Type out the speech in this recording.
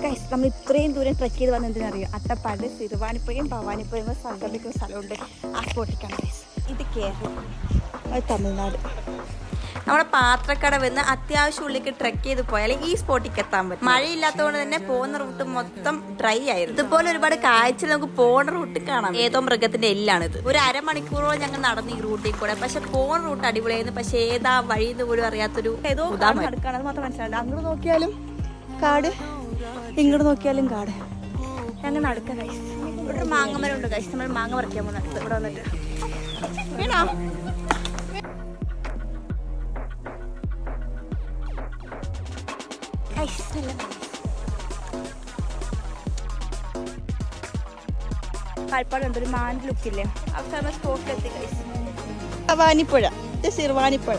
Guys നമ്മൾ ഇത്രയും ദൂരം ട്രെക്ക് ചെയ്ത് വന്നത് എന്തിനറിയോ? അട്ടപ്പാടി, സിറുവാണിപ്പുഴയും ഭവാനിപ്പുഴയും സംഗമിക്കുന്ന സ്ഥലമുണ്ട്. ആ സ്പോട്ടിലേക്കാണ് ഗൈസ്. ഇത് കേരളം, അത് തമിഴ്നാട്. നമ്മുടെ പാത്രക്കടവിന്ന് അത്യാവശ്യം ഉള്ളിലേക്ക് ട്രെക്ക് ചെയ്ത് പോയാൽ ഈ സ്പോട്ടിലേക്ക് എത്താൻ പറ്റും. മഴയില്ലാത്തതുകൊണ്ട് തന്നെ പോകുന്ന റൂട്ട് മൊത്തം ഡ്രൈ ആയിരുന്നു. ഇതുപോലെ ഒരുപാട് കാഴ്ചകൾ നമുക്ക് പോകുന്ന റൂട്ട് കാണാം. ഏതോ മൃഗത്തിന്റെ എല്ലാണിത്. ഒരു അരമണിക്കൂറോളം ഞങ്ങൾ നടന്നു ഈ റൂട്ടിൽ കൂടെ. പക്ഷെ പോകുന്ന റൂട്ട് അടിപൊളിയായിരുന്നു. പക്ഷെ ഏതാ വഴിന്ന് പോലും അറിയാത്തൊരു ഏതോ നടക്കാണ്. അത് മാത്രം മനസ്സിലായില്ല. അങ്ങോട്ട് നോക്കിയാലും കാട്, ഇങ്ങോട്ട് നോക്കിയാലും കാട്. ഞങ്ങൾ നടക്കാം ഗൈസ്. ഇവിടെ ഒരു മാങ്ങമരം ഉണ്ട് ഗൈസ്. നമ്മൾ മാങ്ങ പറിക്കാൻ പോകുന്നത് ഇവിടെ വന്നിട്ട്. വീണോ? കാൽപ്പാടുണ്ട്, ഒരു മാൻ്റെ ലുക്കില്ലേ? അവസാന സ്പോട്ടിലെത്തി ഗൈസ്. ഭവാനിപ്പുഴ, ഇത് സിറുവാണിപ്പുഴ.